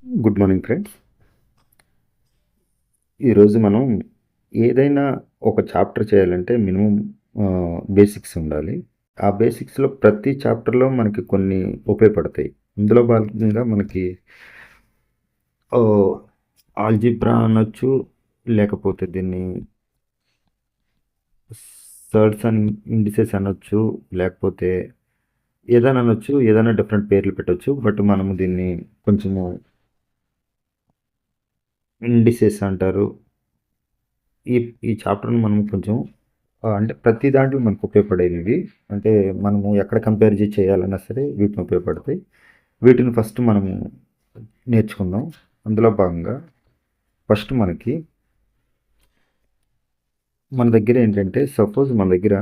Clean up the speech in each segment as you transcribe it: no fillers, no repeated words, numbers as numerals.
Good morning friends. ఈరోజు మనం ఏదైనా ఒక చాప్టర్ చేయాలంటే మినిమం బేసిక్స్ ఉండాలి. ఆ బేసిక్స్‌లో ప్రతి చాప్టర్‌లో మనకి కొన్ని ఉపయోగపడతాయి. ఇందులో భాగంగా మనకి ఆల్జీబ్రా అనొచ్చు, లేకపోతే దీన్ని సర్డ్స్ అండ్ ఇండిసెస్ అనొచ్చు, లేకపోతే ఏదైనా అనొచ్చు, ఏదైనా డిఫరెంట్ పేర్లు పెట్టొచ్చు. బట్ మనము దీన్ని కొంచెము ఇండిసెస్ అంటారు. ఈ ఈ చాప్టర్‌ని మనం కొంచెం అంటే ప్రతి దాంట్లో మనకు ఉపయోగపడేవి. అంటే మనము ఎక్కడ కంపేర్ చేయాలన్నా సరే వీటిని ఉపయోగపడతాయి. వీటిని ఫస్ట్ మనము నేర్చుకుందాం. అందులో భాగంగా ఫస్ట్ మన దగ్గర ఏంటంటే సపోజ్ మన దగ్గర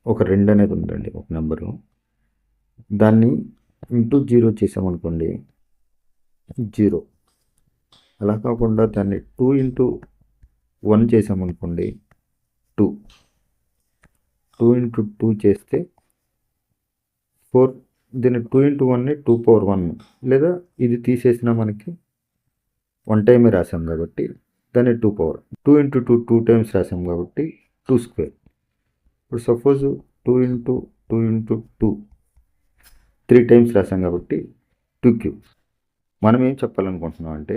ఒక 2 అనేది ఉందండి, ఒక నెంబరు. దాన్ని ఇంటూ 0 చేసామనుకోండి, 0. అలా కాకుండా దాన్ని 2 ఇంటూ 1 చేసామనుకోండి, 2. 2 ఇంటూ 2 చేస్తే 4. దీన్ని 2 ఇంటూ 1ని 2 పవర్ 1, లేదా ఇది తీసేసినా మనకి 1 టైమే రాసాం కాబట్టి దాన్ని 2 పవర్. 2 ఇంటూ 2 2 టైమ్స్ రాసాం కాబట్టి 2 స్క్వేర్. ఇప్పుడు సపోజ్ 2 ఇంటూ 2 ఇంటూ 2 3 టైమ్స్ రాసాం కాబట్టి 2 క్యూబ్. మనం ఏం చెప్పాలనుకుంటున్నాం అంటే,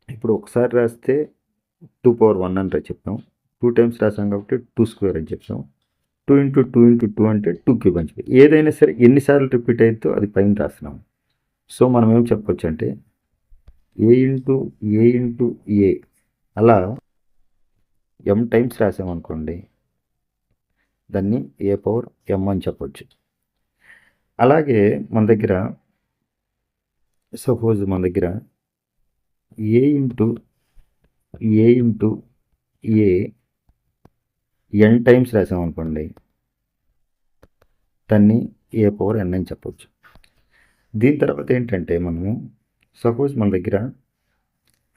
ఇప్పుడు ఒకసారి రాస్తే 2 పవర్ 1 అని చెప్తాం. 2 టైమ్స్ రాసాం కాబట్టి 2 స్క్వేర్ అని చెప్తాం. 2 ఇంటూ 2 ఇంటూ 2 అంటే 2 క్యూబ్ అని చెప్పి ఏదైనా సరే ఎన్నిసార్లు రిపీట్ అవుతుందో అది పైన రాస్తున్నాం. సో మనం ఏం చెప్పొచ్చు అంటే ఏ ఇంటూ ఏ ఇంటూ ఏ, అలా m టైమ్స్ రాసామనుకోండి, దాన్ని ఏ పవర్ m అని చెప్పొచ్చు. అలాగే మన దగ్గర సపోజ్ మన దగ్గర ఏ ఇంటూ ఏ ఇంటూ ఏ n టైమ్స్ రాసామనుకోండి, దాన్ని ఏ పవర్ n అని చెప్పొచ్చు. దీని తర్వాత ఏంటంటే మనము సపోజ్ మన దగ్గర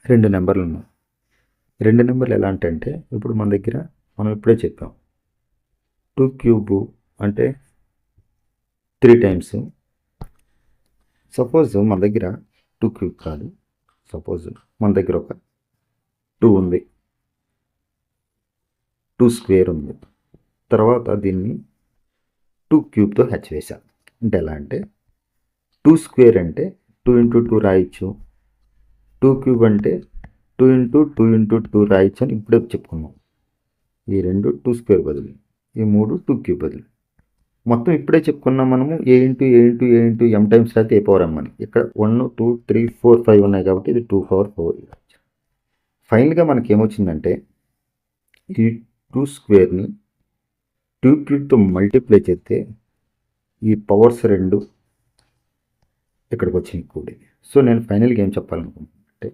2 నెంబర్లు ఉన్నాయి. 2 నెంబర్లు ఎలా అంటే ఇప్పుడు మన దగ్గర మనం ఇప్పుడే చెప్పాం 2 క్యూబ్ అంటే 3 టైమ్స్. సపోజ్ మన దగ్గర 2 క్యూబ్ కాదు, సపోజ్ మన దగ్గర ఒక 2 ఉంది, 2 స్క్వేర్ ఉంది. తర్వాత దీన్ని 2 క్యూబ్తో హెచ్ వేసాం. అంటే ఎలా అంటే 2 స్క్వేర్ అంటే 2 ఇంటూ 2 రాయొచ్చు, 2 క్యూబ్ అంటే 2 ఇంటూ 2 ఇంటూ 2 రాయొచ్చు అని ఇప్పుడే చెప్పుకున్నాం. ఈ 2 2 స్క్వేర్ బదులు, ఈ 3 2 క్యూబ్ బదులు. మొత్తం ఇప్పుడే చెప్పుకున్నాం మనము ఏ ఇంటూ ఏ ఇంటూ ఏ ఇంటూ m టైమ్స్ రాస్తే ఏ పవర్ m అని. ఇక్కడ 1 2 3 4 5 ఉన్నాయి కాబట్టి ఇది 2 పవర్ 4. ఫైనల్గా మనకి ఏమొచ్చిందంటే ఈ 2 స్క్వేర్ని 2 క్యూబ్తో మల్టిప్లై చేస్తే ఈ పవర్స్ 2 ఇక్కడికి వచ్చినాయి కూడి. సో నేను ఫైనల్గా ఏం చెప్పాలనుకుంటున్నాను అంటే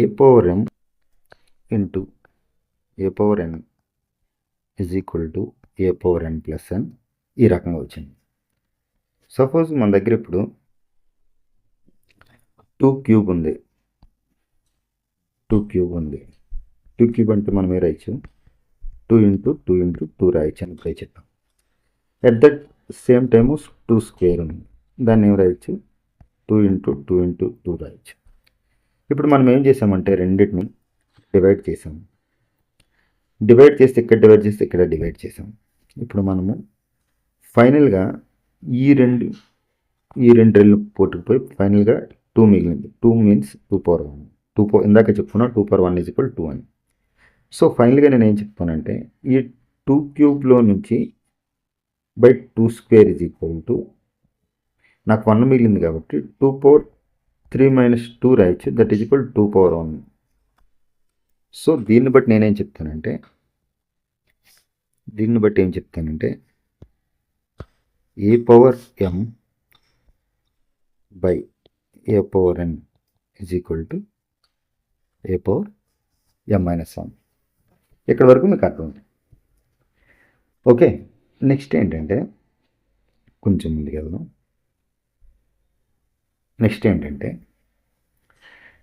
A power m into A power n is equal to A power n plus n ఈ రకంగా వచ్చింది. సపోజ్ మన దగ్గర ఇప్పుడు 2 క్యూబ్ ఉంది. 2 క్యూబ్ ఉంది. 2 క్యూబ్ అంటే మనం ఏ రాయొచ్చు, 2 ఇంటూ 2 ఇంటూ 2 రాయొచ్చు అని ఇప్పుడే చెప్పాం. At that same time 2 square ఉంది, దాన్ని ఏం రాయొచ్చు, 2 ఇంటూ 2 ఇంటూ 2 రాయొచ్చు. ఇప్పుడు మనం ఏం చేసామంటే రెండింటిని డివైడ్ చేసాం. డివైడ్ చేస్తే ఇక్కడ డివైడ్ చేస్తే ఇక్కడ డివైడ్ చేసాం. ఇప్పుడు మనము ఫైనల్గా ఈ రెండు రెళ్ళు పోటుకుపోయి ఫైనల్గా 2 మిగిలింది. 2 మీన్స్ 2 పవర్ 1. 2 పవర్ ఇందాక చెప్పుకున్నా 2 పవర్ 1 ఈజ్ ఈక్వల్ 2 అని. సో ఫైనల్గా నేను ఏం చెప్తానంటే ఈ 2 క్యూబ్లో నుంచి by 2 square is equal to, నాకు 1 మిగిలింది కాబట్టి 2 పవర్ 3 మైనస్ 2 రాయొచ్చు, that is equal 2 power 1. So దీన్ని బట్టి ఏం చెప్తానంటే A power m by A power n is equal to A power m minus 1. ఇక్కడ వరకు మీకు అర్థమవుతుంది. ఓకే, నెక్స్ట్ ఏంటంటే కొంచెం ముందుకు వెళ్దాం. నెక్స్ట్ ఏంటంటే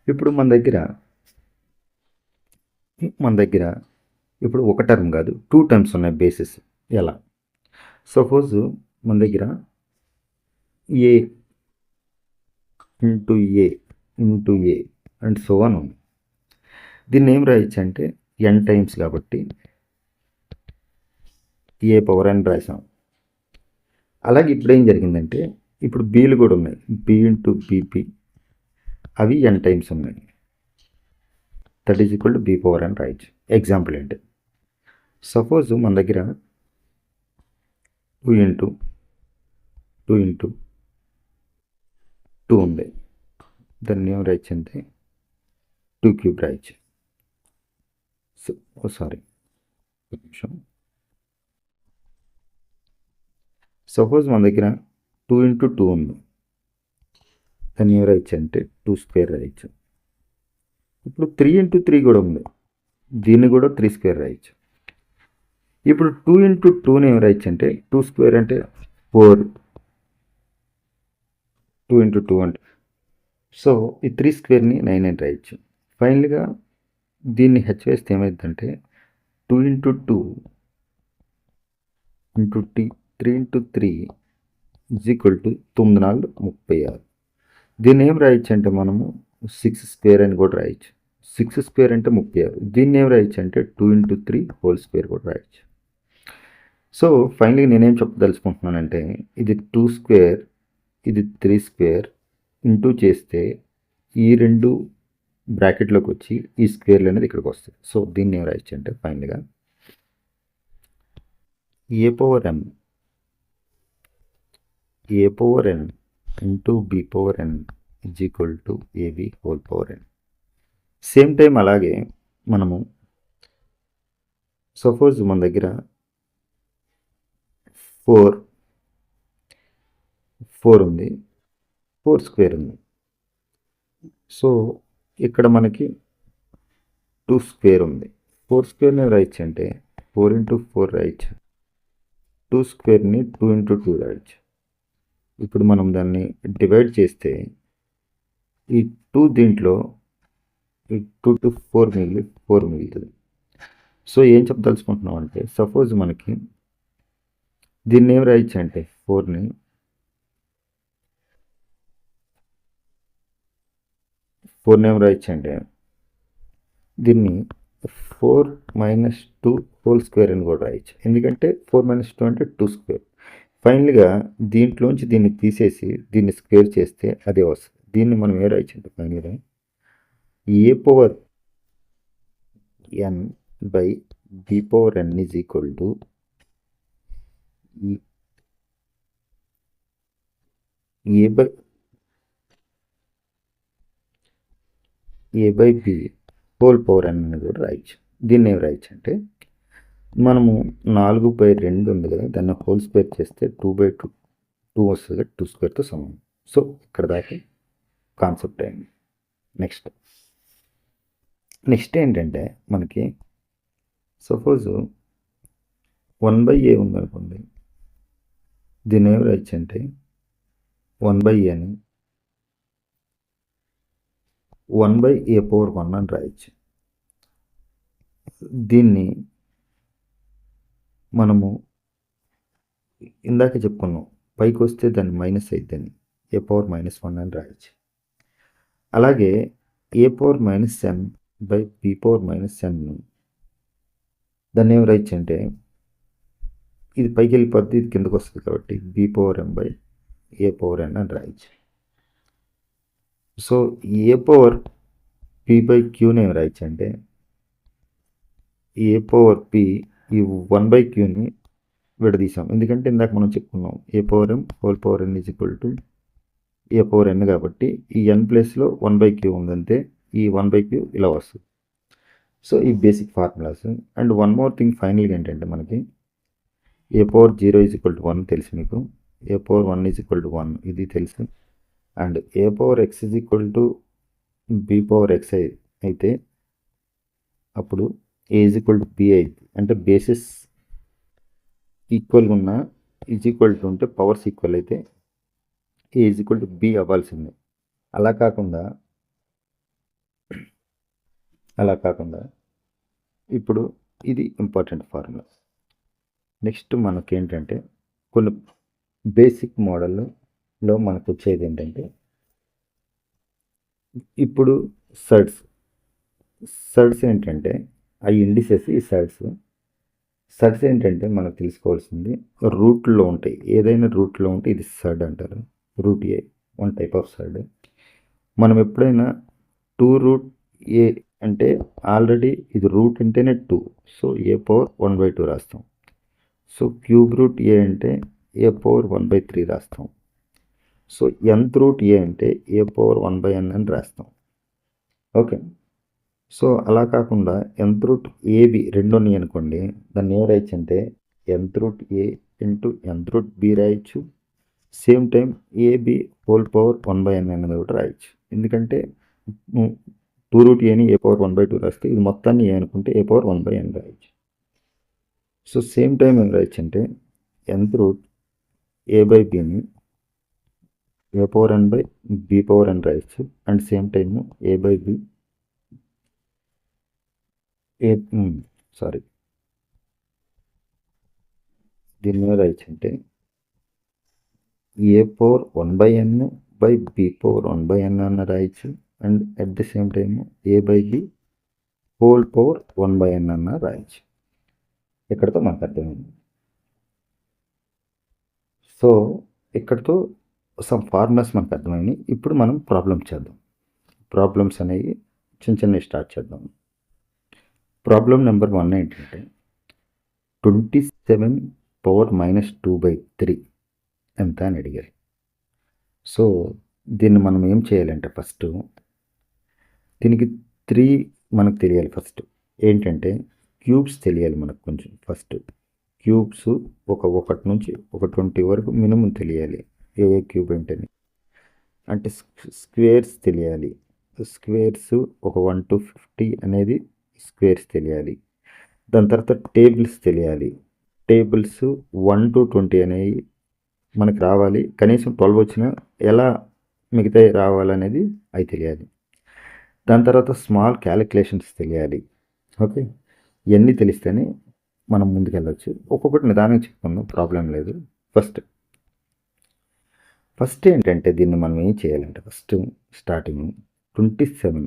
ఇప్పుడు మన దగ్గర ఇప్పుడు ఒక టర్మ్ కాదు 2 టర్మ్స్ ఉన్నాయి బేసిస్. ఎలా, సపోజ్ మన దగ్గర into A into A and so అని ఉంది. దీన్ని ఏం రాయొచ్చు అంటే ఎన్ టైమ్స్ కాబట్టి ఏ పవర్ అని రాసాం. అలాగే ఇప్పుడు ఏం జరిగిందంటే ఇప్పుడు బీలు కూడా ఉన్నాయి, బి ఇంటూ బీపీ, అవి ఎన్ టైమ్స్ ఉన్నాయి. That is equal to B power అని రాయొచ్చు. ఎగ్జాంపుల్ ఏంటి, సపోజ్ మన దగ్గర 2 ఇంటూ 2 ఇంటూ 2 ఉంది. దాన్ని ఏం రాయొచ్చు అంటే 2 క్యూబ్ రాయొచ్చు. సారీ, ఒక నిమిషం. సపోజ్ మన దగ్గర 2 ఇంటూ 2 ఉంది. దాన్ని ఏం రాయొచ్చు అంటే 2 స్క్వేర్ రాయొచ్చు. ఇప్పుడు 3 ఇంటూ 3 కూడా ఉంది, దీన్ని కూడా 3 స్క్వేర్ రాయొచ్చు. ఇప్పుడు 2 ఇంటూ 2ని ఏం రాయొచ్చు అంటే 2 స్క్వేర్ అంటే 4, 2 ఇంటూ 2 అంటే, సో ఈ 3 స్క్వేర్ని 9 అని రాయొచ్చు. ఫైనల్గా దీన్ని హెచ్ వేస్తే ఏమైందంటే 2 into 2 into 3 into 3 is equal to 9 4 36. దీన్ని ఏం రాయొచ్చు అంటే మనము 6 స్క్వేర్ అని కూడా రాయొచ్చు. 6 స్క్వేర్ అంటే 36. దీన్ని ఏం రాయొచ్చు అంటే 2 ఇంటూ 3 హోల్ స్క్వేర్ కూడా రాయొచ్చు. సో ఫైనల్గా నేనేం చెప్పదలుచుకుంటున్నానంటే ఇది 2 స్క్వేర్, ఇది 3 స్క్వేర్ ఇంటూ చేస్తే ఈ రెండు బ్రాకెట్లోకి వచ్చి ఈ స్క్వేర్లు అనేది ఇక్కడికి వస్తాయి. సో దీన్ని ఏం రాయొచ్చు అంటే ఫైనల్గా A power N into B power N is equal to AB whole power N. Same time అలాగే మనము సపోజ్ మన దగ్గర 4 ఉంది, 4 స్క్వేర్ ఉంది. సో ఇక్కడ మనకి 2 స్క్వేర్ ఉంది. 4 స్క్వేర్ని రాయొచ్చు అంటే 4 ఇంటూ 4 రాయొచ్చు. 2 స్క్వేర్ని 2 ఇంటూ 2 రాయొచ్చు. ఇప్పుడు మనం దాన్ని డివైడ్ చేస్తే ఈ 2 దీంట్లో ఈ 2 టు 4 మిగులుతుంది. సో ఏం చెప్పదలుచుకుంటున్నాం అంటే సపోజ్ మనకి దీన్ని ఏం రాయొచ్చు అంటే 4ని ఏం రాయొచ్చు అంటే దీన్ని 4 మైనస్ 2 హోల్ స్క్వేర్ అని కూడా రాయొచ్చు. ఎందుకంటే 4 మైనస్ 2 అంటే 2 స్క్వేర్. ఫైనల్గా దీంట్లోంచి దీన్ని తీసేసి దీన్ని స్క్వేర్ చేస్తే అదే వస్తుంది. దీన్ని మనం ఏ రాయొచ్చు అంటే ఫైనల్గా A power N by B power N is equal to A by B whole power N అనేది కూడా రాయొచ్చు. దీన్ని ఏం రాయొచ్చు అంటే మనము 4/2 ఉంది కదా, దాన్ని హోల్ స్క్వేర్ చేస్తే 2/2 వస్తుంది కదా, 2 స్క్వేర్తో సమానం. సో ఇక్కడ దాకా కాన్సెప్ట్ అయింది. నెక్స్ట్ ఏంటంటే మనకి సపోజ్ 1/a ఉందనుకోండి, దీన్ని ఏం రాయొచ్చు అంటే 1/a అని 1/a పవర్ 1 అని రాయొచ్చు. దీన్ని మనము ఇందాక చెప్పుకున్నాం, పైకి వస్తే దాన్ని మైనస్ అయిద్దని ఏ పవర్ -1 అని రాయొచ్చు. అలాగే A power -n by B power -n దాన్ని ఏం రాయొచ్చు అంటే ఇది పైకి వెళ్ళిపోద్ది, ఇది కిందకు వస్తుంది కాబట్టి B power m by A power n అని రాయొచ్చు. So A power P by క్యూని ఏం రాయొచ్చు అంటే ఏ పవర్ పి ఈ 1/qని విడదీసాం. ఎందుకంటే ఇందాక మనం చెప్పుకున్నాం A power m whole power n is equal to A power n కాబట్టి ఈ n ప్లేస్లో 1/q ఉందంటే ఈ 1/q ఇలా వస్తుంది. సో ఈ basic formulas. And one more thing ఫైనల్గా ఏంటంటే మనకి ఏ పవర్ 0 ఈజ్ ఈక్వల్ టు 1 తెలుసు మీకు, ఏ పవర్ 1 ఈజ్ ఈక్వల్ టు 1 ఇది తెలుసు. And A power x is equal to B power x అయితే అప్పుడు ఏ ఈజ్ ఈక్వల్ టు బి అయితే, అంటే బేసిస్ ఈక్వల్గా ఉన్న ఈజ్ ఈక్వల్ టు ఉంటే పవర్స్ ఈక్వల్ అయితే ఏ ఈజ్ ఈక్వల్ టు బి అవ్వాల్సిందే. అలా కాకుండా ఇప్పుడు ఇది ఇంపార్టెంట్ ఫార్ములా. నెక్స్ట్ మనకేంటంటే కొన్ని బేసిక్ మోడల్లో మనకు వచ్చేది ఏంటంటే ఇప్పుడు సర్డ్స్ సర్డ్స్ ఏంటంటే ఆ ఇండిసెస్ ఈ సర్డ్స్ ఏంటంటే మనకు తెలుసుకోవాల్సింది రూట్లో ఉంటాయి. ఏదైనా రూట్లో ఉంటే ఇది సర్డ్ అంటారు. Root A one type of surd. మనం ఎప్పుడైనా టూ రూట్ ఏ అంటే ఆల్రెడీ ఇది రూట్ అంటేనే 2, సో ఏ పవర్ 1/2 రాస్తాం. సో క్యూబ్ రూట్ ఏ అంటే ఏ పవర్ 1/3 రాస్తాం. సో nth రూట్ ఏ అంటే ఏ పవర్ 1/n అని రాస్తాం. ఓకే. సో అలా కాకుండా nth రూట్ ఏబి రెండు ఉన్నాయి అనుకోండి, దాన్ని ఏం రాయొచ్చు అంటే nth root A into nth root B రాయొచ్చు. Same time AB whole power 1/n అనేది కూడా రాయొచ్చు. ఎందుకంటే టూ రూట్ ఏని ఏ పవర్ 1/2 రాస్తే ఇది మొత్తాన్ని ఏ అనుకుంటే ఏ పవర్ 1/n రాయొచ్చు. సో సేమ్ టైం ఏం రాయొచ్చు అంటే nth రూట్ ఏ బై బిని A power n by B power n రాయొచ్చు. And same time A by B A sorry దీన్ని మీద రాయొచ్చు అంటే A power 1/n by B power 1/n అన్న రాయొచ్చు. And at the same time A by B whole power 1/n అన్న రాయొచ్చు. ఇక్కడతో మనకు అర్థమైంది. సో ఇక్కడతో సమ్ ఫార్ములాస్ మనకు అర్థమైంది. ఇప్పుడు మనం ప్రాబ్లమ్స్ చేద్దాం. ప్రాబ్లమ్స్ అనేవి చిన్నవి స్టార్ట్ చేద్దాం. ప్రాబ్లం నెంబర్ 1 ఏంటంటే 27 పవర్ -2/3 ఎంత అని అడిగారు. సో దీన్ని మనం ఏం చేయాలంటే ఫస్ట్ దీనికి 3 మనకు తెలియాలి. ఫస్ట్ ఏంటంటే క్యూబ్స్ తెలియాలి మనకు కొంచెం. ఫస్ట్ క్యూబ్స్ ఒకటి నుంచి ఒక 20 వరకు మినిమం తెలియాలి. ఏ క్యూబ్ అంటే స్క్వేర్స్ తెలియాలి. స్క్వేర్స్ ఒక 1 to 50 అనేది స్క్వేర్స్ తెలియాలి. దాని తర్వాత టేబుల్స్ తెలియాలి. టేబుల్స్ 1 to 20 అనేవి మనకు రావాలి. కనీసం 12 వచ్చినా ఎలా మిగతా రావాలనేది అవి తెలియాలి. దాని తర్వాత స్మాల్ క్యాలిక్యులేషన్స్ తెలియాలి. ఓకే, ఇవన్నీ తెలిస్తేనే మనం ముందుకెళ్ళచ్చు. ఒక్కొక్కటి నిదానంగా చెప్పుకుందాం, ప్రాబ్లం లేదు. ఫస్ట్ ఏంటంటే దీన్ని మనం ఏం చేయాలంటే ఫస్ట్ స్టార్టింగ్ 27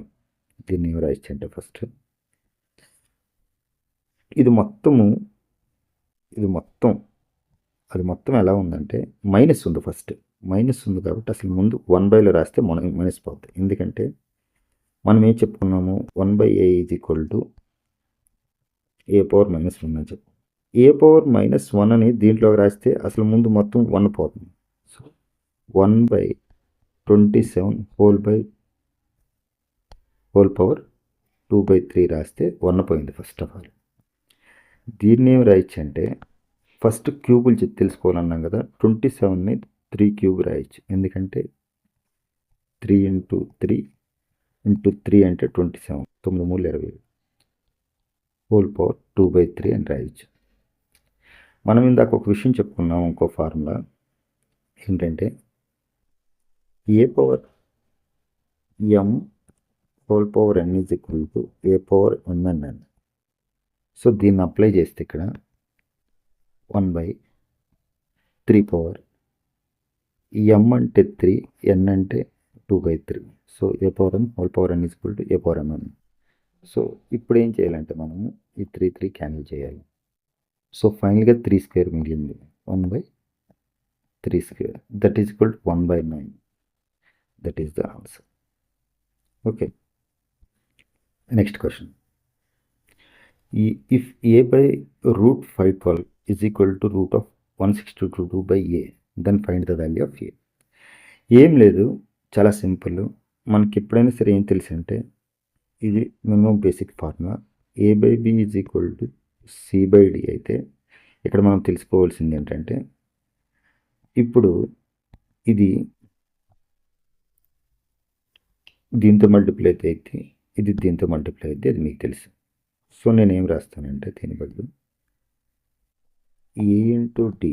దీన్ని ఏం రాయొచ్చు అంటే ఫస్ట్ ఇది మొత్తం అది మొత్తం ఎలా ఉందంటే మైనస్ ఉంది. ఫస్ట్ మైనస్ ఉంది కాబట్టి అసలు ముందు 1/లో రాస్తే మైనస్ పోతుంది. ఎందుకంటే మనం ఏం చెప్పుకున్నాము 1/a is equal to A power -1 అని చెప్పు. ఏ పవర్ -1 అని దీంట్లోకి రాస్తే అసలు ముందు మొత్తం 1 పోతుంది. సో 1/27 హోల్ పవర్ 2/3 రాస్తే 1 పోయింది. ఫస్ట్ ఆఫ్ ఆల్ దీన్ని ఏమి రాయొచ్చు అంటే ఫస్ట్ క్యూబులు తెలుసుకోవాలన్నాం కదా, 27ని 3 క్యూబ్ రాయొచ్చు. ఎందుకంటే 3 × 3 × 3 అంటే 27, 9 3 20 హోల్ పవర్ 2/3 అని రాయొచ్చు. మనం ఇందాక ఒక విషయం చెప్పుకున్నాం, ఇంకో ఫార్ములా ఏంటంటే A power m whole power n is equal to A power mn. So దీన్ని అప్లై చేస్తే ఇక్కడ 1/3 పవర్ m అంటే 3, n అంటే 2/3. So A power m whole power n is equal to A power mn. So ఇప్పుడు ఏం చేయాలంటే మనము ఈ 3 క్యాన్సిల్ చేయాలి. సో ఫైనల్గా 3 స్క్వేర్ మిగిలింది. 1/3 square that is equal to 1/9. That is the answer. Okay, next question. If a by root 512 is equal to root of 162 by a, then find the value of a. ఏం లేదు, చాలా simple. మనకి ఎప్పుడైనా సరే ఏం తెలుసు అంటే ఇది minimum basic formula a by b is equal to c by d. అయితే ఇక్కడ మనం తెలుసుకోవాల్సింది ఏంటంటే ఇప్పుడు ఇది దీంతో మల్టిప్లై అయితే ఇది దీంతో మల్టిప్లై అయితే అది మీకు తెలుసు. సో నేనేం రాస్తానంటే దీని బదులు a × d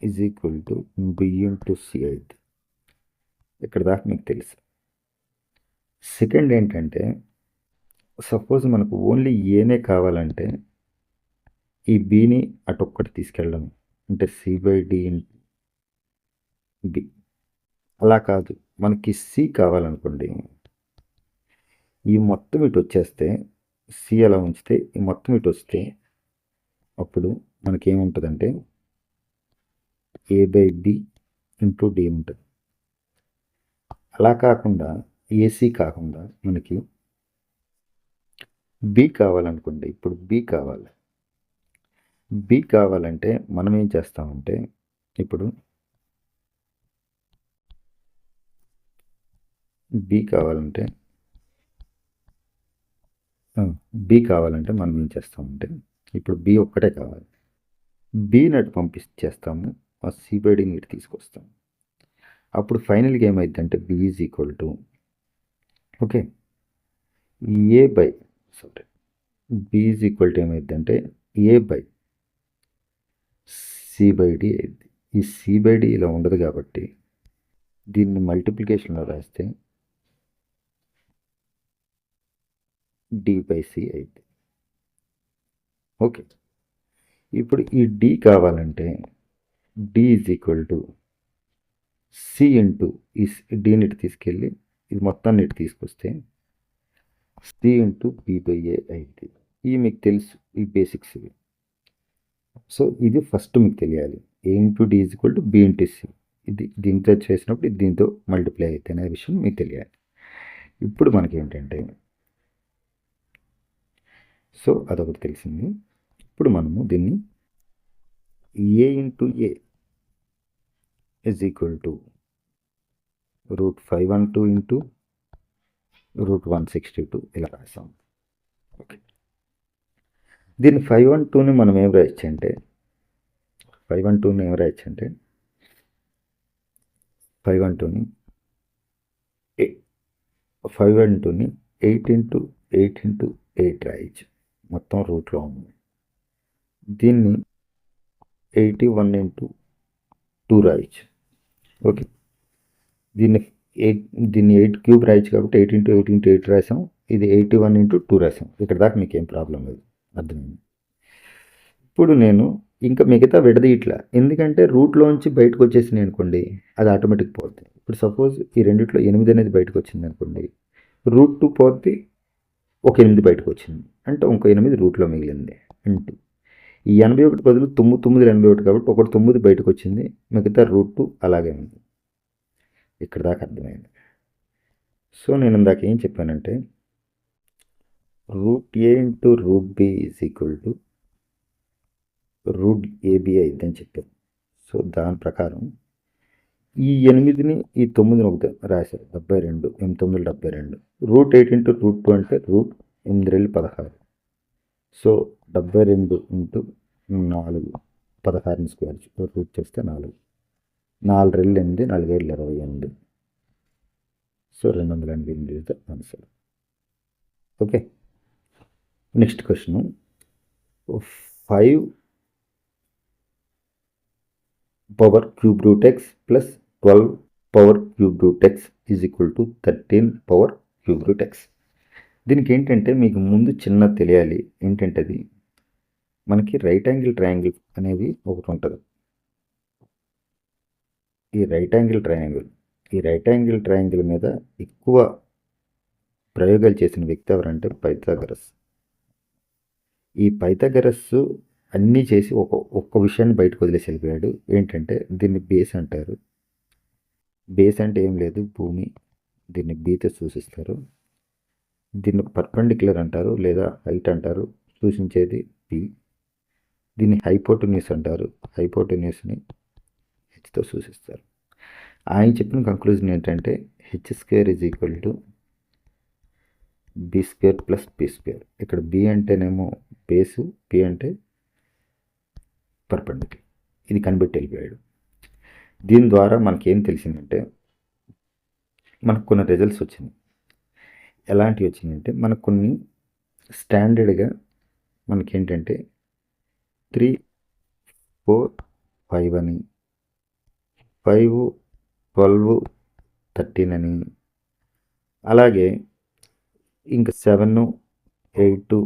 is equal to b × c అయితే ఇక్కడ దాకా మీకు తెలుసు. సెకండ్ ఏంటంటే సపోజ్ మనకు ఓన్లీ ఏనే కావాలంటే ఈ బిని అటు ఒక్కటి తీసుకెళ్ళడం అంటే c by d b. అలా కాదు, మనకి c కావాలనుకోండి, ఈ మొత్తం ఇటు వచ్చేస్తే సి అలా ఉంచితే ఈ మొత్తం ఇటు వస్తే అప్పుడు మనకేముంటుందంటే ఏ బై బి ఇంటూ డి ఉంటుంది. అలా కాకుండా ఏసీ కాకుండా మనకి బి కావాలనుకోండి. ఇప్పుడు బి కావాలంటే మనం ఏం చేస్తామంటే ఇప్పుడు బి కావాలంటే మనం ఏం చేస్తామంటే ఇప్పుడు బి ఒక్కటే కావాలి. బి నటు పంపించేస్తాము, ఆ సి బై డి నీటి తీసుకొస్తాము. అప్పుడు ఫైనల్గా ఏమైందంటే B is equal to okay A by B is equal to ఏమైందంటే A by C by D అయింది. ఈ సి బై డి ఇలా ఉండదు కాబట్టి దీన్ని మల్టిప్లికేషన్లో రాస్తే డి బై సి అయింది. ఓకే, ఇప్పుడు ఈ డి కావాలంటే D is equal to C into ఈ డిని తీసుకెళ్ళి ఇది మొత్తాన్ని ఇటు తీసుకొస్తే C into B by A అయింది. ఇవి మీకు తెలుసు, ఈ బేసిక్స్ ఇవి. సో ఇది ఫస్ట్ మీకు తెలియాలి. A into D is equal to B into C. ఇది దీంతో చేసినప్పుడు ఇది దీంతో మల్టిప్లై అవుతుంది అనే విషయం మీకు తెలియాలి. ఇప్పుడు మనకి ఏంటంటే సో అదొకటి తెలిసింది. ఇప్పుడు మనము దీన్ని A into A is equal to √512 into √162 ఇలా రాసాం. ఓకే, దీన్ని 512ని మనం ఏం రాయొచ్చు అంటే 512ని 8 ఇంటూ 8 ఇంటూ 8 రాయొచ్చు. మొత్తం రూట్లో ఉంది. దీన్ని 81 ఇంటూ 2 రాయొచ్చు. ఓకే, దీన్ని 8 క్యూబ్ రాయొచ్చు కాబట్టి 8 ఇంటూ 8 ఇంటూ 8 రాసాం. ఇది 81 ఇంటూ 2 రాసాం. ఇక్కడ దాకా మీకు ఏం ప్రాబ్లం లేదు, అర్థమైంది. ఇప్పుడు నేను ఇంకా మిగతా విడదీయట్లా, ఎందుకంటే రూట్లోంచి బయటకు వచ్చేసింది అనుకోండి అది ఆటోమేటిక్ పోద్ది. ఇప్పుడు సపోజ్ ఈ రెండిట్లో 8 అనేది బయటకు వచ్చింది అనుకోండి, √2 పోద్ది, ఒక 8 బయటకు వచ్చింది అంటే ఇంకో 8 రూట్లో మిగిలింది. ఇంటూ ఈ 81 బదులు 9 81 కాబట్టి ఒకటి 9 బయటకు వచ్చింది, మిగతా √2 అలాగే ఉంది. ఇక్కడ దాకా అర్థమైంది. సో నేను ఇందాక ఏం చెప్పానంటే √a into √b is equal to √ab అయిద్దని చెప్పాను. సో దాని ప్రకారం ఈ 8ని ఈ 9ని ఒకటి రాశారు, 72, 8 9 72. √8 ఇంటూ √2 అంటే √8 రెళ్ళు 16. సో 72 ఇంటూ 4 16ని స్క్వేర్ రూట్ చేస్తే 4 రెళ్ళు 8, 4 ఏళ్ళు 28. So 288 is the answer. Okay, next question 5 power cube root x plus 12 power cube root x is equal to 13 power cube root x. దీనికి ఏంటంటే మీకు ముందు చిన్న తెలియాలి. ఏంటంటే అది మనకి రైట్ యాంగిల్ ట్రయాంగిల్ అనేది ఒకటి ఉంటుంది. ఈ రైట్ యాంగిల్ ట్రయాంగిల్ మీద ఎక్కువ ప్రయోగాలు చేసిన వ్యక్తి ఎవరంటే పైథాగరస్. ఈ పైథాగరస్ అన్నీ చేసి ఒక్క విషయాన్ని బయటకు వదిలేసి వెళ్ళిపోయాడు. ఏంటంటే దీన్ని బేస్ అంటారు. బేస్ అంటే ఏం లేదు, భూమి. దీన్ని బీతో సూచిస్తారు. దీన్ని పర్పెండిక్యులర్ అంటారు లేదా హైట్ అంటారు, సూచించేది బి. దీన్ని హైపోటెన్యూస్ అంటారు, హైపోటెన్యూస్ని హెచ్తో సూచిస్తారు. ఆయన చెప్పిన కంక్లూజన్ ఏంటంటే h² is equal to b² plus p². ఇక్కడ బి అంటేనేమో బేసు, పి అంటే పర్పెండిక్యులర్. ఇది కనిపెట్టి వెళ్ళిపోయాడు. దీని ద్వారా మనకేం తెలిసిందంటే మనకు కొన్ని రిజల్ట్స్ వచ్చినాయి. ఎలాంటివి వచ్చినాయంటే మనకు కొన్ని స్టాండర్డ్గా మనకేంటంటే 3 4 5 అని, 5 12 13 అని, అలాగే ఇంకా 7 8.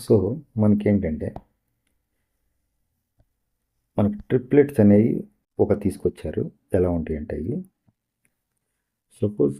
సో మనకేంటంటే మనకి ట్రిప్లెట్స్ అనేవి ఒక తీసుకొచ్చారు. ఎలా ఉంటాయి అంటే అవి suppose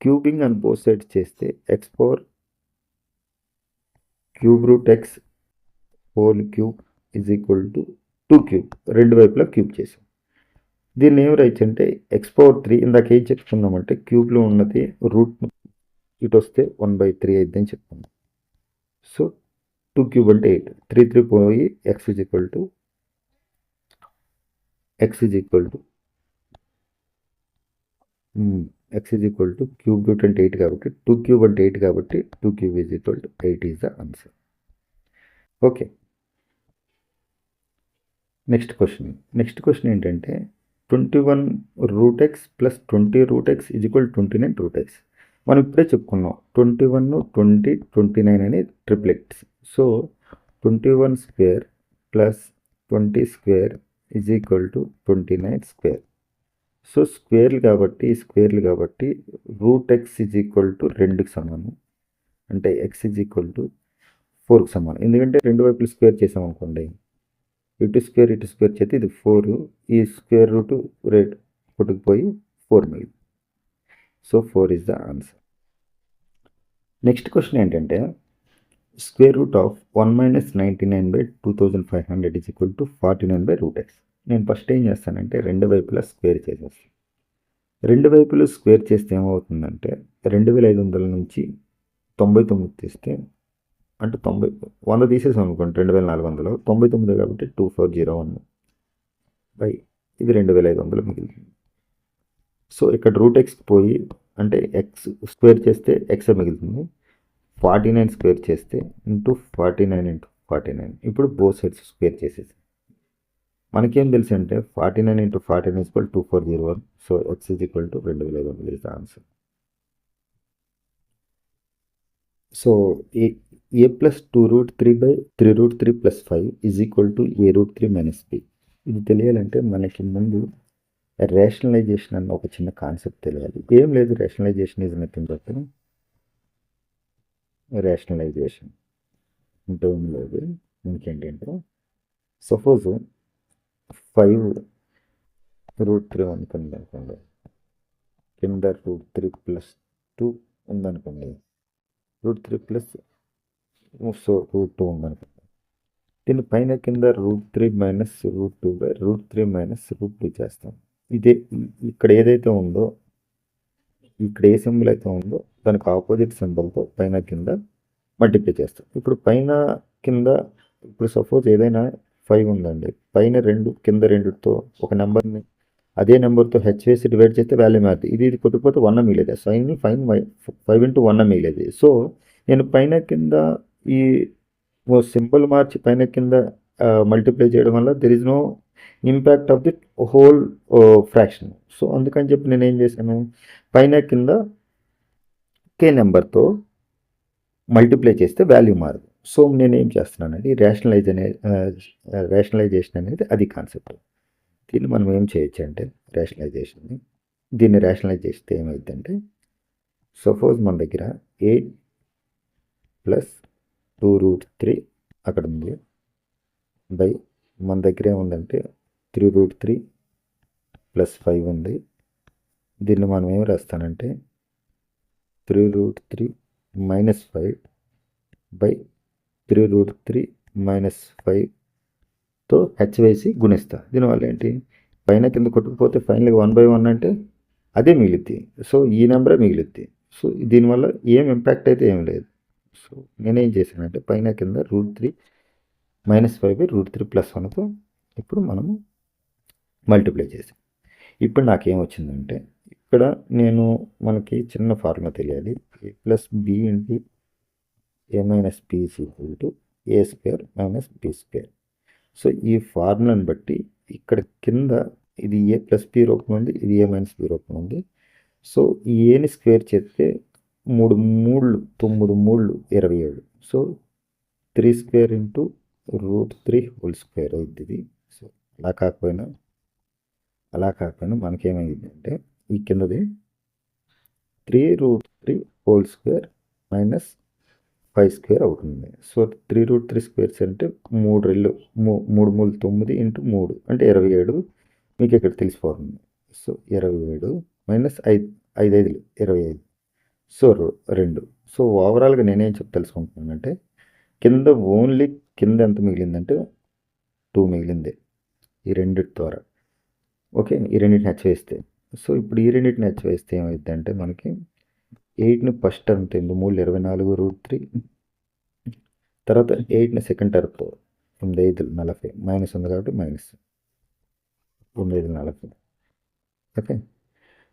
cubing and both sides చేస్తే X power cube root X whole cube is equal to 2 cube. రెండు వైపులా క్యూబ్ చేసాం. దీన్ని ఏం రాయొచ్చు అంటే ఎక్స్ పవర్ 3 ఇందాక ఏం చెప్పుకున్నామంటే క్యూబ్లో ఉన్నది రూట్ ఇటు వస్తే 1/3 అయిద్ది అని చెప్పుకున్నాం. సో 2 క్యూబ్ అంటే 8, 3 పోయి X is equal to cube root అంటే 8 కాబట్టి 2 క్యూబ్ అంటే 8 కాబట్టి 2 cube is equal to 8 is the answer. Okay, next question ఏంటంటే 21 root X plus 20 root X is equal 29 root X. మనం ఇప్పుడే చెప్పుకున్నాం 21, 20, 29 అనేది triplets. So 21 square plus 20 square is equal to 29 square. So స్క్వేర్లు కాబట్టి root X is equal to 2కి సమానం, అంటే ఎక్స్ ఈజ్ ఈక్వల్ టు 4కి సమానం. ఎందుకంటే రెండు వైపులు స్క్వేర్ చేసాం అనుకోండి, ఇటు స్క్వేర్ చేస్తే ఇది 4, ఈ స్క్వేర్ రూట్ రేట్ కొట్టుకుపోయి 4 మిగిలింది. So 4 is the answer. Next question ఏంటంటే square root of 1 - 99/2500 is equal to 49/రూట్ ఎక్స్. నేను ఫస్ట్ ఏం చేస్తానంటే రెండు వైపులా స్క్వేర్ చేసేస్తాను. రెండు వైపులు స్క్వేర్ చేస్తే ఏమవుతుందంటే 2500 నుంచి 99 తీస్తే అంటే 100 తీసేసాం అనుకోండి 2400, 99 కాబట్టి 2401 బై ఇది 2500 మిగిలింది. సో ఇక్కడ రూట్ ఎక్స్ పోయి అంటే ఎక్స్ స్క్వేర్ చేస్తే ఎక్స్ మిగులుతుంది. 49 స్క్వేర్ చేస్తే ఇంటూ 49 × 49. ఇప్పుడు బోత్ సైడ్స్ స్క్వేర్ చేసేసి మనకేం తెలుసు అంటే 49 × 49 = 2401. So X is equal to 2500 is the answer. So a plus 2√3/3√3 + 5 is equal to a√3 - b. ఇది తెలియాలంటే మనకి ముందు రేషనలైజేషన్ అన్న ఒక చిన్న కాన్సెప్ట్ తెలియాలి. ఏం లేదు, rationalisation is nothing but rationalisation అంటే ఏం లేదు. ఇంకేంటంటే సపోజ్ 5√3 అనుకోండి, కింద √3 + 2 ఉందనుకోండి, √3 + సో √2 ఉందనుకోండి. దీని పైన కింద √3 - √2/√3 - √2 చేస్తాం. ఇదే ఇక్కడ ఏదైతే ఉందో, ఇక్కడ ఏ సింబల్ అయితే ఉందో దానికి ఆపోజిట్ సింబల్తో పైన కింద మల్టిప్లై చేస్తాం. ఇప్పుడు పైన కింద ఇప్పుడు సపోజ్ ఏదైనా 5 ఉందండి, పైన 2 కింద 2తో ఒక నెంబర్ని అదే నెంబర్తో హెచ్ వేసి డివైడ్ చేస్తే వాల్యూ మారుతుంది. ఇది కొట్టుకుపోతే 1 మిగిలేదు, సైన్ 5 × 1 మిగిలేదు. సో నేను పైన కింద ఈ సింబల్ మార్చి పైన కింద మల్టిప్లై చేయడం వల్ల there is no impact of the whole fraction. So అందుకని చెప్పి నేను ఏం చేశాను, పైన కింద కే నెంబర్తో మల్టిప్లై చేస్తే వాల్యూ మారదు. సో నేను ఏం చేస్తున్నానండి, రేషనలైజేషన్ అనేది అది కాన్సెప్ట్. దీన్ని మనం ఏం చేయొచ్చు అంటే దీన్ని రేషనలైజ్ చేస్తే ఏమైందంటే సపోజ్ మన దగ్గర 8 + 2√3 అక్కడ ఉంది బై మన దగ్గర ఏముందంటే 3√3 + 5 ఉంది. దీన్ని మనం ఏం రాస్తానంటే 3√3 - 5 బై 3√3 - 5తో హెచ్ వేసి గుణిస్తా. దీనివల్ల ఏంటి, పైన కింద కొట్టుకుపోతే ఫైనల్గా 1/1 అంటే అదే మిగిలిద్ది. సో ఈ నెంబరే మిగిలిద్ది. సో దీనివల్ల ఏం ఇంపాక్ట్ అయితే ఏం లేదు. సో నేనేం చేశానంటే పైన కింద √3 - 5/√3 + 1తో ఇప్పుడు మనము మల్టిప్లై చేసాం. ఇప్పుడు నాకేం వచ్చిందంటే ఇక్కడ మనకి చిన్న ఫార్ములా తెలియాలి, a + b × a - b = a² - b². So ఈ ఫార్ములాని బట్టి ఇక్కడ కింద ఇది a + b రూపం ఉంది, ఇది a - b రూపం ఉంది. సో ఈ ఏని స్క్వేర్ చేస్తే 3 3 9 3 27. సో 3² × √3² అయింది ఇది. సో అలా కాకపోయినా మనకేమైందంటే ఈ కిందది 3√3² - 5² అవుతుంది. సో 3√3² అంటే 3 3 9 × 3 అంటే 27 మీకు ఇక్కడ తెలిసిపోతుంది. సో 27 - 5 5 5 25. సో 2. సో ఓవరాల్గా నేనేం తెలుసుకుంటున్నానంటే కింద ఓన్లీ కింద ఎంత మిగిలిందంటే 2 మిగిలింది ఈ రెండిటి ద్వారా. ఓకే, ఈ రెండింటిని హెచ్చవేస్తే. సో ఇప్పుడు ఈ రెండింటిని హెచ్చవేస్తే ఏమైంది అంటే మనకి 8ని ఫస్ట్ టర్మ్తో 3 24 √3, తర్వాత 8ని సెకండ్ టర్మ్తో 9 5 40, మైనస్ ఉంది కాబట్టి మైనస్ 9 5 40. ఓకే,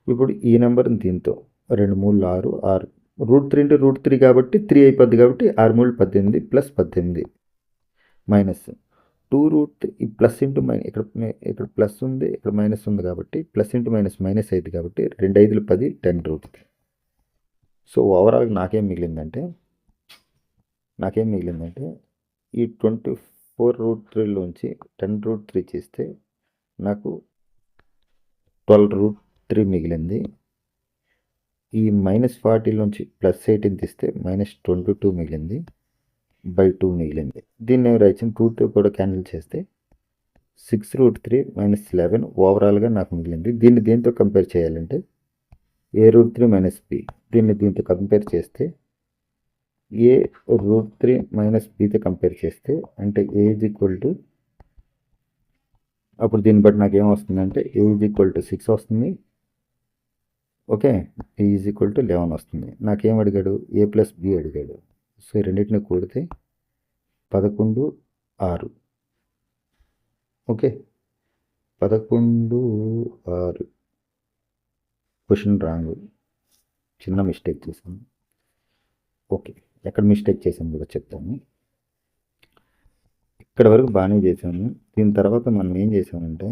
ఇప్పుడు ఈ నెంబర్ని దీంతో 2 3 6 6 √3 ఇంటూ √3 కాబట్టి 3 అయిపోద్ది కాబట్టి 6 3 18 ప్లస్ 18 మైనస్ 2 ఈ ప్లస్ ఇంటూ ఇక్కడ ప్లస్ ఉంది, ఇక్కడ మైనస్ ఉంది కాబట్టి ప్లస్ ఇంటూ మైనస్ అయింది కాబట్టి 2 5 10 10 √3. సో ఓవరాల్ నాకేం మిగిలిందంటే ఈ 24 √3లోంచి 10 √3 చేస్తే నాకు 12 √3 మిగిలింది. ఈ -40లోంచి +18 తీస్తే -22 మిగిలింది, /2 మిగిలింది. దీన్ని రాయించిన 2తో కూడా క్యాన్సిల్ చేస్తే 6 √3 -11 ఓవరాల్గా నాకు మిగిలింది. దీన్ని దేంతో కంపేర్ చేయాలంటే a√3 - b. దీన్ని దీంతో కంపేర్ చేస్తే a√3 - bతో కంపేర్ చేస్తే అంటే a = అప్పుడు దీన్ని బట్టి నాకు ఏమొస్తుందంటే a = 6 వస్తుంది. ఓకే, b = 11 వస్తుంది. నాకేం అడిగాడు? a + b అడిగాడు. సో ఈ రెండింటిని కూడితే 11 6. ఓకే, 11 6. క్వశ్చన్ రాంగ్, చిన్న మిస్టేక్ చేశాను. ఓకే, ఎక్కడ మిస్టేక్ చేశాను కూడా చెప్తాను. ఇక్కడ వరకు బాగానే చేశాను. దీని తర్వాత మనం ఏం చేసామంటే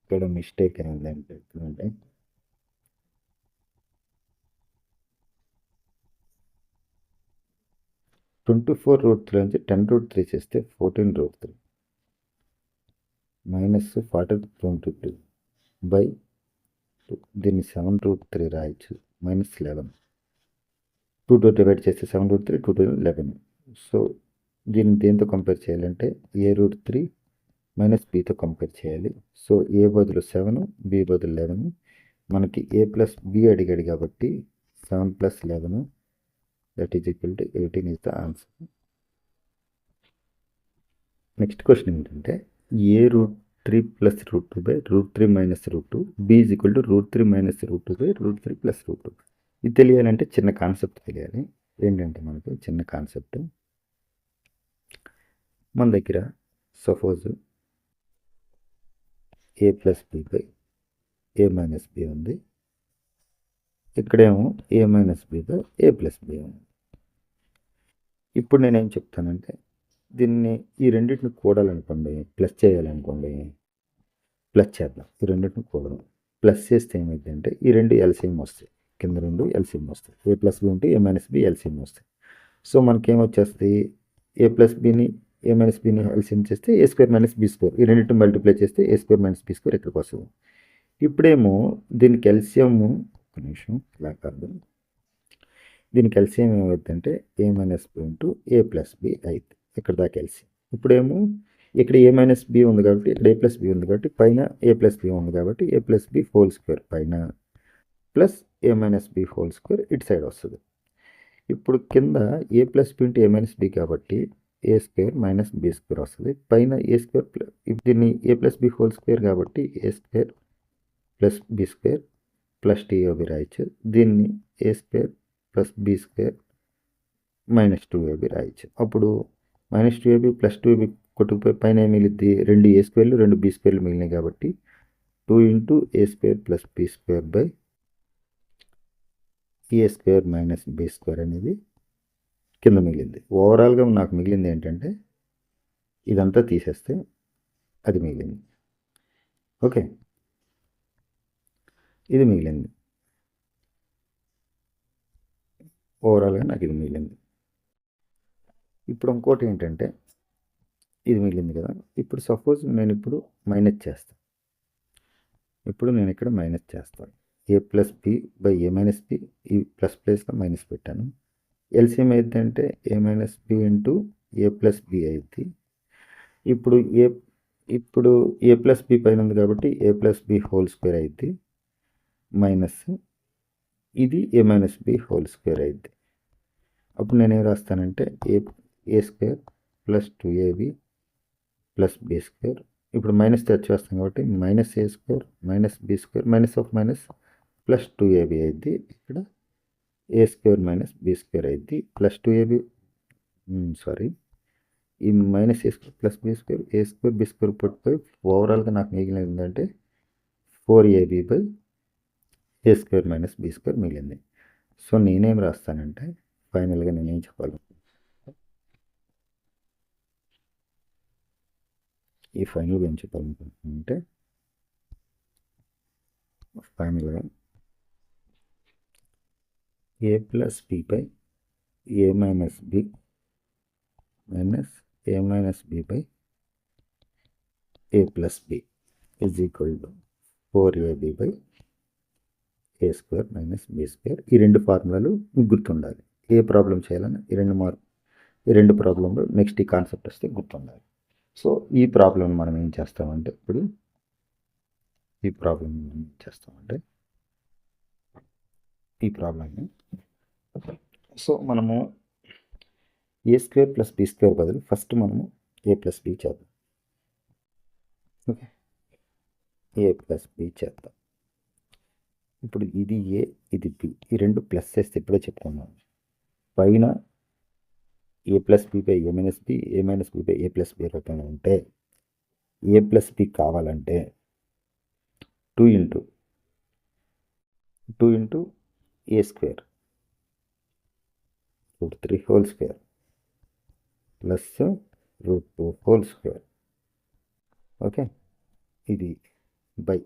ఇక్కడ మిస్టేక్ అయిందంటే 24 √3 నుంచి 10 √3 చేస్తే 14 √3 -40 22 దీన్ని 7 √3 రాయొచ్చు, -11. 2 డివైడ్ చేస్తే 7 √3 2 11. సో దీన్ని దేంతో కంపేర్ చేయాలంటే a√3 - bతో కంపేర్ చేయాలి. సో a బదులు 7, b బదులు 11. మనకి a + b అడిగాడు కాబట్టి 7 + 11 that is equal to 18 is the answer. Next question ఏంటంటే a√3 + √2 √3 - √2 b is equal to √3 - √2 √3 + √2. ఇది తెలియాలంటే చిన్న కాన్సెప్ట్ తెలియాలి. ఏంటంటే మనకి చిన్న కాన్సెప్ట్, మన దగ్గర suppose a + b a - b ఉంది. ఇక్కడేమో a - b a + b ఉంది. ఇప్పుడు నేనేం చెప్తానంటే దీన్ని ఈ రెండింటిని కూడాలనుకోండి, ప్లస్ చేయాలనుకోండి, ప్లస్ చేద్దాం. ఈ రెండింటిని కూడదాం. ప్లస్ చేస్తే ఏమైందంటే ఈ రెండు ఎల్సిఎం వస్తాయి, కింద రెండు ఎల్సిఎం వస్తాయి. a + b ఉంటే a - b ఎల్సిఎం వస్తాయి. సో మనకేమొచ్చేస్తుంది? a + bని a - bని ఎల్సిఎం చేస్తే a² - b². ఈ రెండింటిని మల్టిప్లై చేస్తే a² - b² ఇక్కడికి వస్తుంది. ఇప్పుడేమో దీనికి ఎల్సిఎం, ఒక నిమిషం ఇలా కాదు, దీనికి ఎల్సిఎం ఏమవుతుందంటే a - b a + b అయితే ఇక్కడ దాకా ఎల్సిఎం. ఇప్పుడేమో ఇక్కడ a - b ఉంది కాబట్టి ఇక్కడ a + b ఉంది కాబట్టి పైన a + b ఉంది కాబట్టి a + b హోల్² పైన ప్లస్ a - b హోల్² ఇటు సైడ్ వస్తుంది. ఇప్పుడు కింద a + b a - b కాబట్టి a² - b² వస్తుంది. పైన a², దీన్ని a + b హోల్² కాబట్టి a² + b² ప్లస్ TAB రాయొచ్చు. దీన్ని a² + b² -2ab రాయొచ్చు. అప్పుడు -2ab + 2ab కొట్టుకుపోయి పైన ఏమి మిగిలిద్ది? 2 a² 2 b² మిగిలినాయి కాబట్టి 2 × a² + b² a² - b² అనేది కింద మిగిలింది. ఓవరాల్గా నాకు మిగిలింది ఏంటంటే ఇదంతా తీసేస్తే అది మిగిలింది. ఓకే, ఇది మిగిలింది. ఓవరాల్గా నాకు ఇది మిగిలింది. ఇప్పుడు ఇంకోటి ఏంటంటే ఇది మిగిలింది కదా. ఇప్పుడు సపోజ్ నేను ఇప్పుడు మైనస్ చేస్తాను. ఇప్పుడు నేను ఇక్కడ మైనస్ చేస్తాను. a + b a - b, ఈ ప్లస్ ప్లేస్లో మైనస్ పెట్టాను. ఎల్సిఎం ఏంటంటే a - b × a + b అయింది. ఇప్పుడు a + b పైన ఉంది కాబట్టి a + b హోల్² అయింది, మైనస్ ఇది A minus B whole square అయింది. అప్పుడు నేనేం రాస్తానంటే A square plus 2ab plus B square. ఇప్పుడు మైనస్ తెచ్చేస్తాం కాబట్టి minus A square minus B square minus of minus plus 2ab అయింది. ఇక్కడ A square minus B square అయింది ప్లస్ 2ab సారీ ఈ minus A square plus B square A square B square పట్టుపోయి ఓవరాల్గా నాకు మిగిలినది ఏంటంటే 4ab by A square minus B square మిగిలింది. సో నేనేం రాస్తానంటే ఫైనల్గా నేనేం చెప్పాలి, ఈ ఫైనల్గా ఏం చెప్పాలనుకుంటున్నానంటే ఫైనల్గా A plus B by A minus B minus A minus B by A plus B is equal to 4ab by A square minus B square. ఈ రెండు ఫార్ములాలు గుర్తుండాలి. ఏ ప్రాబ్లం చేయాలని ఈ రెండు ప్రాబ్లంలో నెక్స్ట్ ఈ కాన్సెప్ట్ వస్తే గుర్తుండాలి. సో ఈ ప్రాబ్లం మనం ఏం చేస్తామంటే ఇప్పుడు ఈ ప్రాబ్లమ్ని సో మనము ఏ స్క్వేర్ ప్లస్ బి స్క్వేర్ బదులు ఫస్ట్ మనము ఏ ప్లస్ బి చేద్దాం. ఓకే, ఏ ప్లస్ బి చేద్దాం. ఇప్పుడు ఇది ఏ ఇది బి, ఈ రెండు ప్లస్ చేస్తే ఇప్పుడే చెప్పుకున్నాను. పైన A plus B by A minus B A minus B by A plus B రూపంలో ఉంటే ఏ ప్లస్ బి కావాలంటే 2 into A square √3 whole square plus √2 whole square. Okay, ఇది by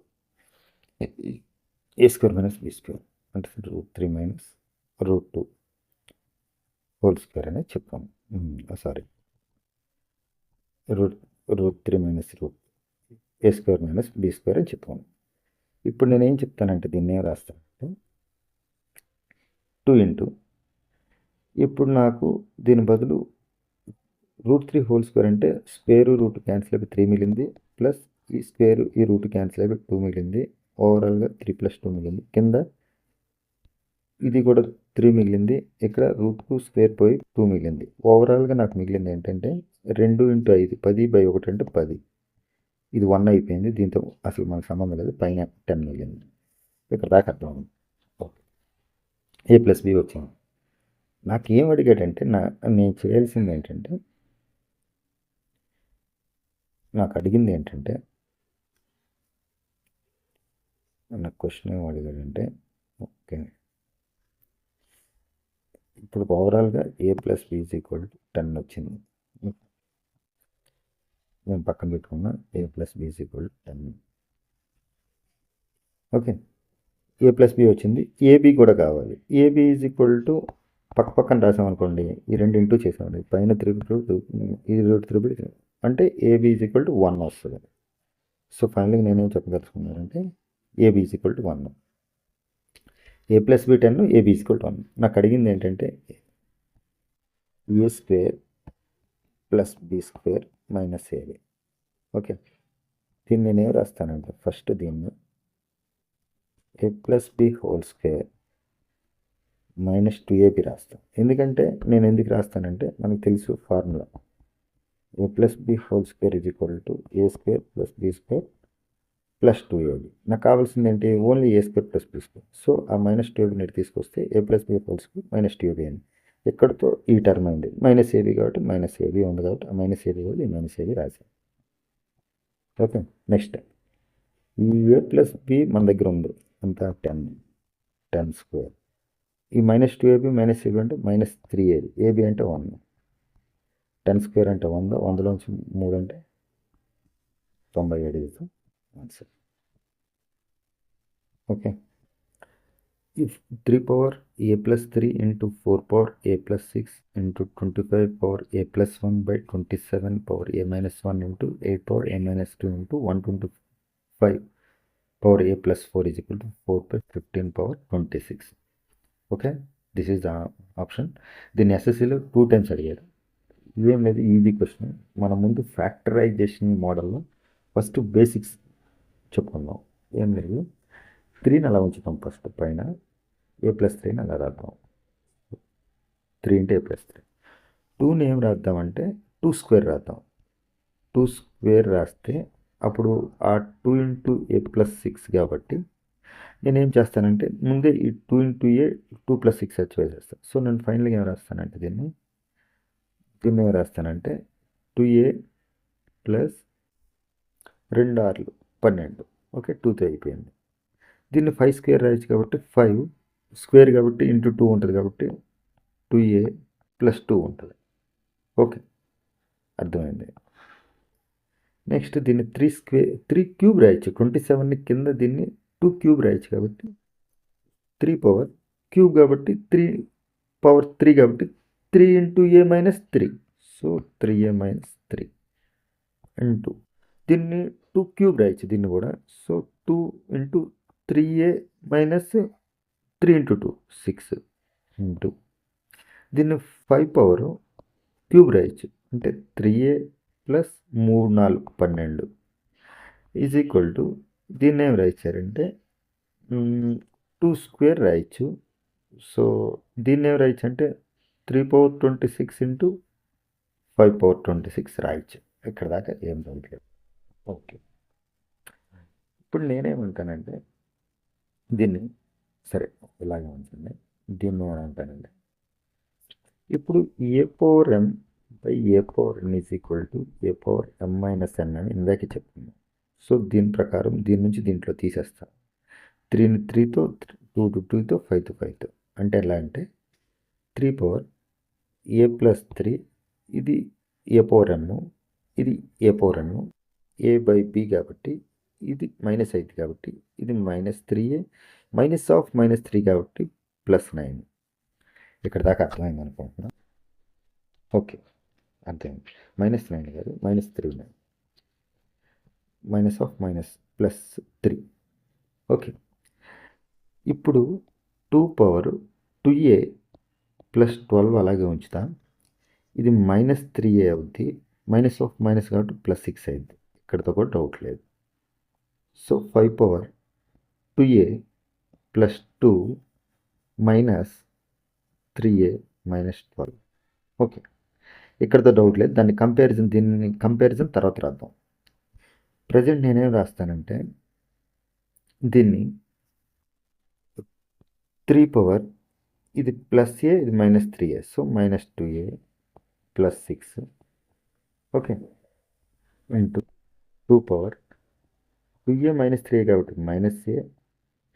A square minus B square అంటే √3 minus √2 whole square అనేది చెప్తాము. Sorry √3 minus A square minus B square అని చెప్తాము. ఇప్పుడు నేనేం చెప్తానంటే దీన్ని ఏం రాస్తానంటే 2 ఇంటూ ఇప్పుడు నాకు దీని బదులు √3 హోల్ స్క్వేర్ అంటే స్క్వేర్ రూట్ క్యాన్సిల్ అయిపోయి 3 మిగిలింది ప్లస్ ఈ స్క్వేర్ ఈ రూట్ క్యాన్సిల్ అయిపోయి 2 మిగిలింది. ఓవరాల్గా 3 + 2 మిగిలింది. కింద ఇది కూడా 3 మిగిలింది. ఇక్కడ √2 స్క్వేర్ పోయి 2 మిగిలింది. ఓవరాల్గా నాకు మిగిలింది ఏంటంటే 2 × 5 10/1 అంటే 10. ఇది 1 అయిపోయింది. దీంతో అసలు మనకు సంబంధం లేదు. పైన 10 మిగిలింది. ఇక్కడ దాకా అర్థం. ఓకే, ఏ ప్లస్ బి వచ్చింది. నాకు ఏం అడిగాడంటే నేను చేయాల్సింది ఏంటంటే నాకు అడిగింది ఏంటంటే నాకు క్వశ్చన్ ఏం అడిగాడంటే ఓకే ఇప్పుడు ఓవరాల్గా A plus B is equal to 10 వచ్చింది. నేను పక్కన పెట్టుకున్నా A plus B is equal to 10. Okay, A plus B వచ్చింది. ఏబి కూడా కావాలి. ఏబి ఈజ్ ఈక్వల్ టు పక్కన రాసామనుకోండి, ఈ రెండు ఇంటూ చేసామండి, పైన 3 ఇది √3 అంటే ఏబి ఈజ్ ఈక్వల్ టు 1 వస్తుంది. సో ఫైనల్గా నేనేం చెప్పదలుచుకున్నానంటే a b is equal to 1, a plus b 10 a b is equal to 1. నాకు అడిగింది ఏంటంటే a square plus B square minus a b. Okay, దీన్ని నేను ఏం రాస్తానంటే ఫస్ట్ దీన్ని a plus b whole square minus 2ab రాస్తాను. ఎందుకంటే నేను ఎందుకు రాస్తానంటే మనకు తెలుసు formula a plus b whole square is equal to a square plus B square plus 2ab. నాకు కావాల్సింది ఏంటి ఓన్లీ ఏ square plus B square. So ఆ మైనస్ 2ab నెట్ తీసుకొస్తే a plus b whole square minus 2ab అని ఎక్కడితో ఈ term అయింది. Minus a b కాబట్టి మైనస్ ఏబి ఉంది కాబట్టి ఆ మైనస్ ఏబి కూడా ఈ మైనస్ ఏబి రాశాను. ఓకే, నెక్స్ట్ ఈ ఏ ప్లస్ బి మన దగ్గర ఉంది అంత 10 స్క్వేర్. ఈ మైనస్ 2ab మైనస్ ఏబి అంటే మైనస్ 3ab. ఏబి అంటే 1. 10 స్క్వేర్ అంటే 100. 100లోంచి 3 అంటే 97 answer. Okay, if 3 power a plus 3 into 4 power a plus 6 into 25 power a plus 1 by 27 power a minus 1 into 8 power a minus 2 into 125 power a plus 4 is equal to 4 by 15 power 26. Okay, this is the option. దీన్ని ఎస్ఎస్సిలో 2 times అడిగారు. ఇదేం లేదు, easy question. మన ముందు factorisation మోడల్లో first basics చెప్పుకుందాం. ఏం లేదు, 3ని అలా ఉంచుతాం ఫస్ట్ పైన. a+3 అలా రాద్దాం. 3 into a+3. 2ని ఏం రాద్దామంటే 2 స్క్వేర్ రాద్దాం. 2 స్క్వేర్ రాస్తే అప్పుడు ఆ 2 into a+6 కాబట్టి నేనేం చేస్తానంటే ముందే ఈ 2 into a 2 + 6 వచ్చి వేసేస్తాను. సో నేను ఫైనల్గా ఏం రాస్తానంటే దీన్ని ఏం రాస్తానంటే 2a ప్లస్ 2 6 12. ఓకే, 2తో అయిపోయింది. దీన్ని 5 స్క్వేర్ రాయొచ్చు కాబట్టి 5 స్క్వేర్ కాబట్టి ఇంటూ 2 ఉంటుంది కాబట్టి 2a + 2 ఉంటుంది. ఓకే, అర్థమైంది. నెక్స్ట్ దీన్ని 3 క్యూబ్ రాయొచ్చు. 27ని కింద దీన్ని 2 క్యూబ్ రాయొచ్చు కాబట్టి 3 పవర్ క్యూబ్ కాబట్టి 3 పవర్ 3 కాబట్టి 3 into a - 3. So 3a - 3 into దీన్ని 2 క్యూబ్ రాయొచ్చు దీన్ని కూడా. So 2 into 3a - 3 into 2 6 into దీన్ని 5 పవర్ క్యూబ్ రాయొచ్చు అంటే 3a plus 3 4 12 is equal to దీన్ని ఏం రాయించారంటే 2 స్క్వేర్ రాయొచ్చు. సో దీన్ని ఏం రాయొచ్చు అంటే 3 పవర్ 26 ఇంటూ 5 పవర్ 26 రాయొచ్చు. ఇక్కడ దాకా ఏం రాయట్లేదు. ఓకే, ఇప్పుడు నేనేమంటానంటే దీన్ని సరే ఇలాగే ఉంచండి. దీన్ని ఏమంటానండి ఇప్పుడు a/m/a/n is equal to a/m - n అని ఇందాకే చెప్తున్నాను. సో దీని ప్రకారం దీని నుంచి దీంట్లో తీసేస్తాను. 3ని 3తో 2 2తో 5తో 5తో అంటే ఎలా అంటే 3 పవర్ a+3 ఇది a/m ఇది a/n a/b కాబట్టి ఇది మైనస్ అవుతుంది కాబట్టి ఇది -3a -3 కాబట్టి +9. ఇక్కడ దాకా అర్థమైంది అనుకుంటున్నా. ఓకే, అర్థమైంది. -9 కాదు -3 -3. ఓకే, ఇప్పుడు 2 పవర్ 2a + 12 అలాగే ఉంచుతా. ఇది -3a అవుద్ది. మైనస్ కాబట్టి +6 అయింది. ఇక్కడితో కూడా డౌట్ లేదు. So 5 power 2a + 2 -3a - 12. Okay, ఇక్కడితో డౌట్ లేదు. దీన్ని కంపారిజన్ తర్వాత రాద్దాం. ప్రజెంట్ నేనేం రాస్తానంటే దీన్ని 3 పవర్ ఇది +a ఇది -3a so -2a + 6 okay into 2 power 2a -3a కాబట్టి -a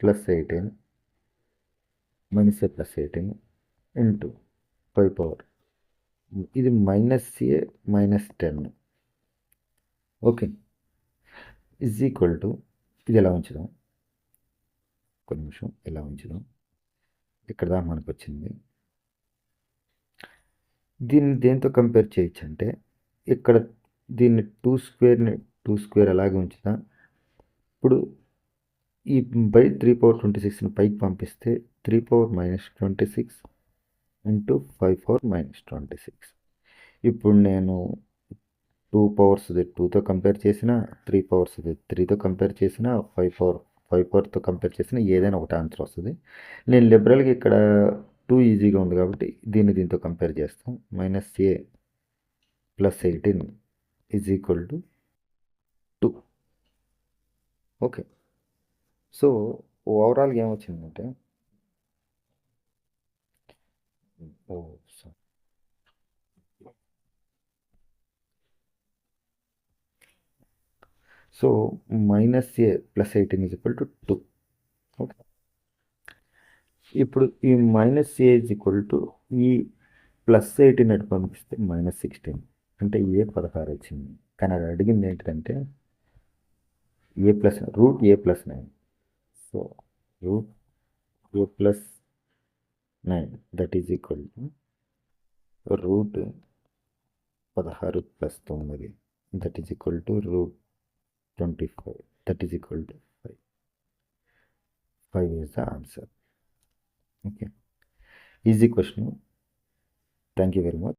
+ 18 -a + 18 ఇంటూ 5 పవర్ ఇది -a - 10 okay is equal to ఇది ఎలా ఉంచుదాం. ఒక నిమిషం ఎలా ఉంచుదాం. ఇక్కడ దాకా మనకు వచ్చింది. దీన్ని దేంతో కంపేర్ చేయొచ్చు అంటే ఇక్కడ దీన్ని 2 స్క్వేర్ అలాగే ఉంచుతా. ఇప్పుడు ఈ 3 పవర్ 26ని పైకి పంపిస్తే 3 పవర్ -26 ఇంటూ 5 పవర్ -26. ఇప్పుడు నేను 2 పవర్స్ 2తో కంపేర్ చేసిన 3 పవర్స్ 3తో కంపేర్ చేసిన 5 పవర్తో కంపేర్ చేసిన ఏదైనా ఒకటి ఆన్సర్ వస్తుంది. నేను లిబరల్గా ఇక్కడ 2 ఈజీగా ఉంది కాబట్టి దీంతో కంపేర్ చేస్తాం. -a + 18 is equal to 2. Okay, so ఓవరాల్గా ఏమొచ్చిందంటే so -a + 18 is equal to 2. Okay, ఇప్పుడు ఈ -a ఈజ్ ఈక్వల్ టు ఈ +18 అటు పంపిస్తే -16 అంటే a16 వచ్చింది. కానీ అది అడిగింది ఏంటంటే √a+9. So √a+9 that is equal to √16 + 9 that is equal to √25 that is equal to 5. 5 is the answer. Okay, easy question. Thank you very much.